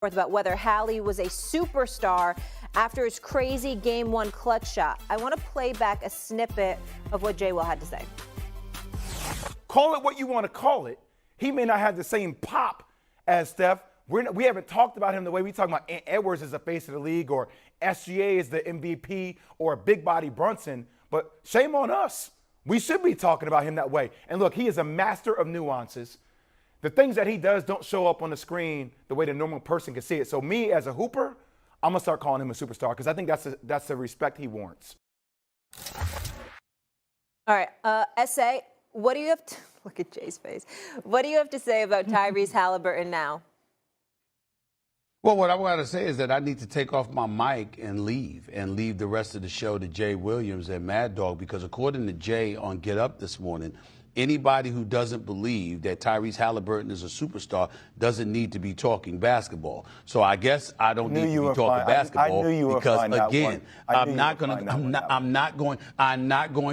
About whether Hallie was a superstar after his crazy Game 1 clutch shot. I want to play back a snippet of what J. Will had to say. Call it what you want to call it. He may not have the same pop as Steph. We haven't talked about him the way we talk about Ant Edwards as the face of the league, or SGA as the MVP, or Big Body Brunson. But shame on us. We should be talking about him that way. And look, he is a master of nuances. The things that he does don't show up on the screen the way the normal person can see it. So me, as a hooper, I'm going to start calling him a superstar because I think that's the respect he warrants. All right. SA, what do you have to – look at Jay's face. What do you have to say about Tyrese Haliburton now? Well, what I want to say is that I need to take off my mic and leave the rest of the show to Jay Williams and Mad Dog, because according to Jay on Get Up this morning, anybody who doesn't believe that Tyrese Haliburton is a superstar doesn't need to be talking basketball. So I guess I don't need to be talking basketball because, again, I'm not going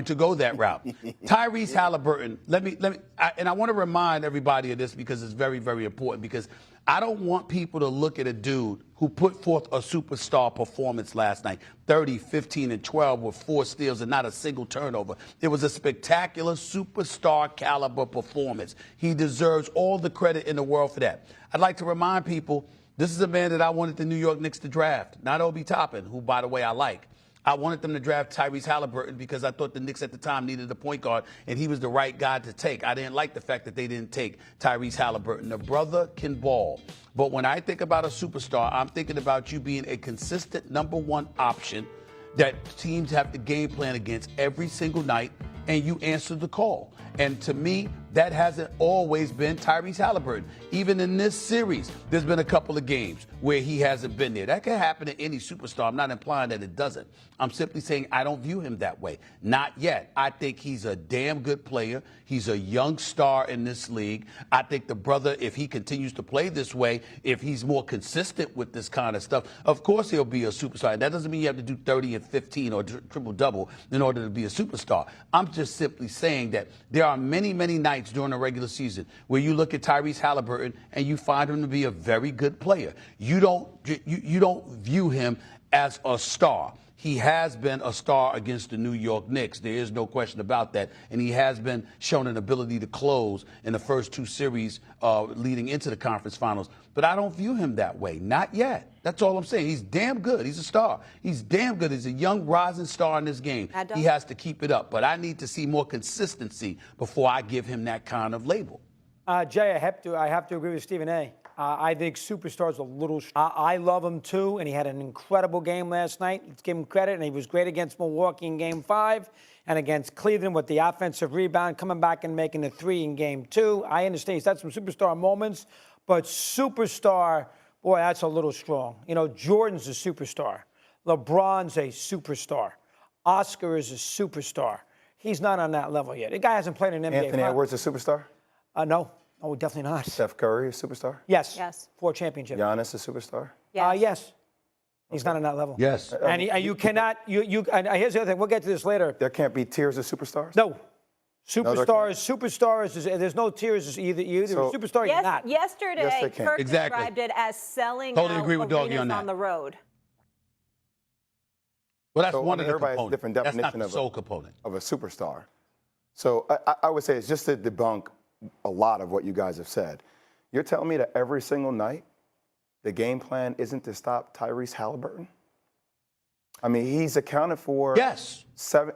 to go that route. Tyrese Haliburton, and I want to remind everybody of this because it's very, very important, because I don't want people to look at a dude who put forth a superstar performance last night. 30, 15, and 12 with 4 steals and not a single turnover. It was a spectacular superstar caliber performance. He deserves all the credit in the world for that. I'd like to remind people, this is a man that I wanted the New York Knicks to draft, not Obi Toppin, who, by the way, I like. I wanted them to draft Tyrese Haliburton because I thought the Knicks at the time needed a point guard, and he was the right guy to take. I didn't like the fact that they didn't take Tyrese Haliburton. The brother can ball. But when I think about a superstar, I'm thinking about you being a consistent #1 option that teams have to game plan against every single night, and you answer the call. And to me, that hasn't always been Tyrese Haliburton. Even in this series, there's been a couple of games where he hasn't been there. That can happen to any superstar. I'm not implying that it doesn't. I'm simply saying I don't view him that way. Not yet. I think he's a damn good player. He's a young star in this league. I think the brother, if he continues to play this way, if he's more consistent with this kind of stuff, of course he'll be a superstar. And that doesn't mean you have to do 30 and 15 or triple-double in order to be a superstar. I'm just simply saying that there are many, many nights during the regular season where you look at Tyrese Haliburton and you find him to be a very good player. You don't view him as a star. He has been a star against the New York Knicks. There is no question about that. And he has been shown an ability to close in the first 2 series leading into the conference finals. But I don't view him that way. Not yet. That's all I'm saying. He's damn good. He's a star. He's damn good. He's a young rising star in this game. He has to keep it up. But I need to see more consistency before I give him that kind of label. Jay, I have to agree with Stephen A. I think superstar's a little. I love him too, and he had an incredible game last night. Let's give him credit, and he was great against Milwaukee in Game 5 and against Cleveland with the offensive rebound, coming back and making the 3 in Game 2. I understand he's had some superstar moments, but superstar, boy, that's a little strong. You know, Jordan's a superstar. LeBron's a superstar. Oscar is a superstar. He's not on that level yet. The guy hasn't played in NBA. Anthony Edwards a superstar? No. Oh, definitely not. Steph Curry, a superstar? Yes. Yes. 4 championships. Giannis, a superstar? Yes. Yes. He's not on that level. Yes. And you cannot, and here's the other thing, we'll get to this later. There can't be tiers of superstars? No. Superstars, there's no tiers. You're either a superstar or you're not. Yesterday, Yes, Kirk described it as selling Totally out agree with Doggy on that. on the road. Well, that's So, one of the everybody has a components. different That's definition not the sole component of a superstar. So I would say it's just to debunk a lot of what you guys have said. You're telling me that every single night the game plan isn't to stop Tyrese Haliburton? I mean, he's accounted for 7.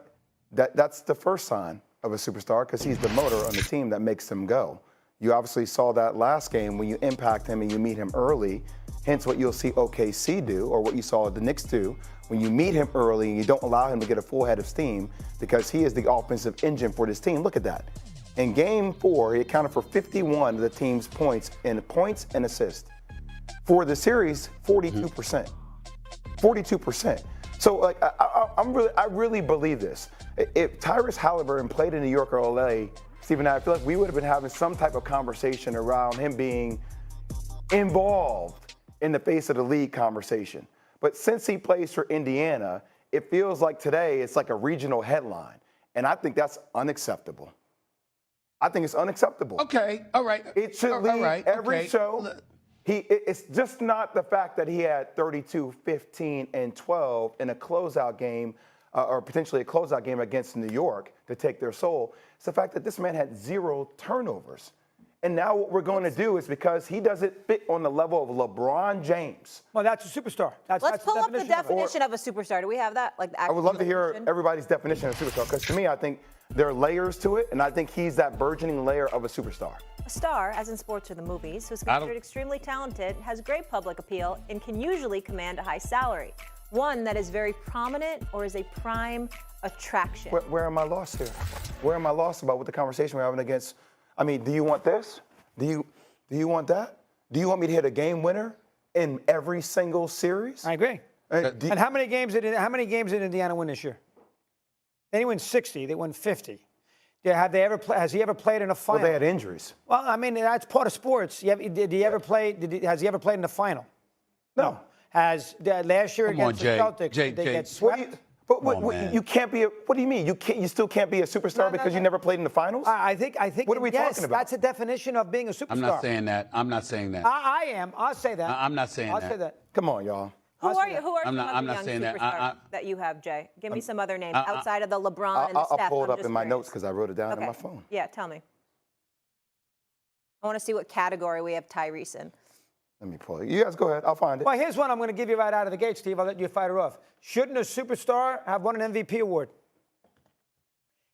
That's the first sign of a superstar, because he's the motor on the team that makes them go. You obviously saw that last game when you impact him and you meet him early, hence what you'll see OKC do, or what you saw the Knicks do, when you meet him early and you don't allow him to get a full head of steam, because he is the offensive engine for this team. Look at that. In Game 4, he accounted for 51 of the team's points and assists. For the series, 42%. 42%. So, like, I really believe this. If Tyrese Haliburton played in New York or LA, Stephen and I feel like we would have been having some type of conversation around him being involved in the face of the league conversation. But since he plays for Indiana, it feels like today it's like a regional headline. And I think that's unacceptable. I think it's unacceptable. Okay, all right. It should lead every show. It's just not the fact that he had 32, 15, and 12 in a closeout game, or potentially a closeout game against New York to take their soul. It's the fact that this man had 0 turnovers. And now what we're going to do is, because he doesn't fit on the level of LeBron James. Well, that's a superstar. Let's pull up the definition of a superstar. Do we have that? Like the I would love to hear everybody's definition of a superstar, because to me, I think there are layers to it, and I think he's that burgeoning layer of a superstar. A star, as in sports or the movies, who's considered extremely talented, has great public appeal, and can usually command a high salary. One that is very prominent or is a prime attraction. Where am I lost here? Where am I lost about what the conversation we're having against? I mean, do you want this? Do you want that? Do you want me to hit a game winner in every single series? I agree. And how many games did Indiana win this year? They won 60. They won 50. Has he ever played in a final? Well, they had injuries. Well, I mean, that's part of sports. Did he ever play? Has he ever played in the final? No. Last year against the Celtics, did they get swept? You can't be. What do you mean? You still can't be a superstar because you never played in the finals? I think. What are we talking about? That's a definition of being a superstar. I'm not saying that. I'm not saying that. I am. I'll say that. I'm not saying that. I'll say that. Come on, y'all. Who are you? Who are I'm some not other young saying superstars that you have, Jay? Give me some other names outside of the LeBron and I'll Steph. pull it up in my notes because I wrote it down on my phone. Yeah, tell me. I want to see what category we have Tyrese in. Let me pull it. You guys go ahead. I'll find it. Well, here's one I'm going to give you right out of the gate, Steve. I'll let you fight her off. Shouldn't a superstar have won an MVP award?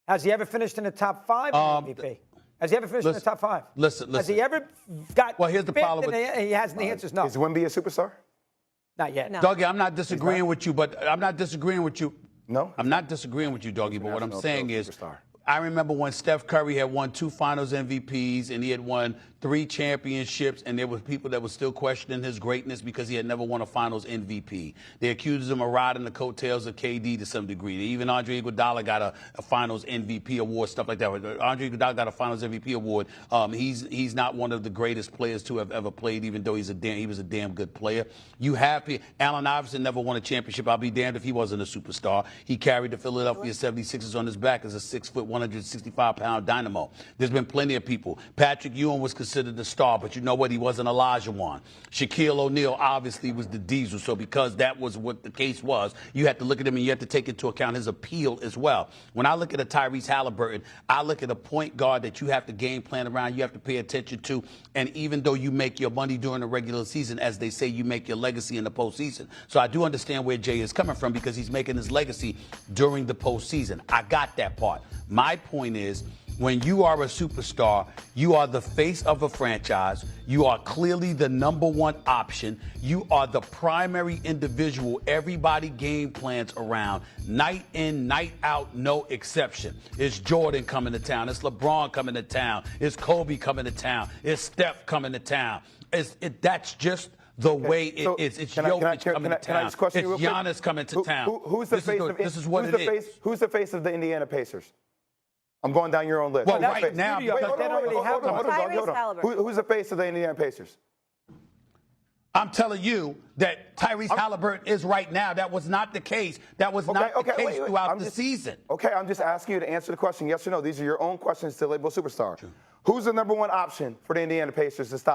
Has he ever finished in the top 5 in MVP? Has he ever finished in the top 5? Listen. Has he ever got? Well, here's the problem he hasn't. The answer is no. Is Wemby a superstar? Not yet. No. Doggy, I'm not disagreeing with you, but I'm not disagreeing with you. No? I'm not disagreeing with you, Doggy, but what I'm saying is, superstar. I remember when Steph Curry had won 2 Finals MVPs and he had won 3 championships, and there were people that were still questioning his greatness because he had never won a Finals MVP. They accused him of riding the coattails of KD to some degree. Even Andre Iguodala got a Finals MVP award, stuff like that. Andre Iguodala got a Finals MVP award. He's not one of the greatest players to have ever played, even though he was a damn good player. Allen Iverson never won a championship. I'll be damned if he wasn't a superstar. He carried the Philadelphia 76ers on his back as a 6', 165-pound dynamo. There's been plenty of people. Patrick Ewing was considered the star, but you know what? He wasn't Olajuwon. Shaquille O'Neal obviously was the diesel, so because that was what the case was, you have to look at him and you have to take into account his appeal as well. When I look at a Tyrese Haliburton, I look at a point guard that you have to game plan around, you have to pay attention to, and even though you make your money during the regular season, as they say, you make your legacy in the postseason. So I do understand where Jay is coming from because he's making his legacy during the postseason. I got that part. My point is, when you are a superstar, you are the face of a franchise. You are clearly the #1 option. You are the primary individual everybody game plans around. Night in, night out, no exception. It's Jordan coming to town. It's LeBron coming to town. It's Kobe coming to town. It's Steph coming to town. That's just the way it is. It's Jokic coming to town. It's Giannis coming to town. Who's the face of this is what it is. Who's the face of the Indiana Pacers? I'm going down your own list. Well, right now, hold on. Who's the face of the Indiana Pacers? I'm telling you that Tyrese Haliburton is right now. That was not the case. That was not the case throughout the season. Okay, I'm just asking you to answer the question, yes or no. These are your own questions to label superstar. Who's the #1 option for the Indiana Pacers to stop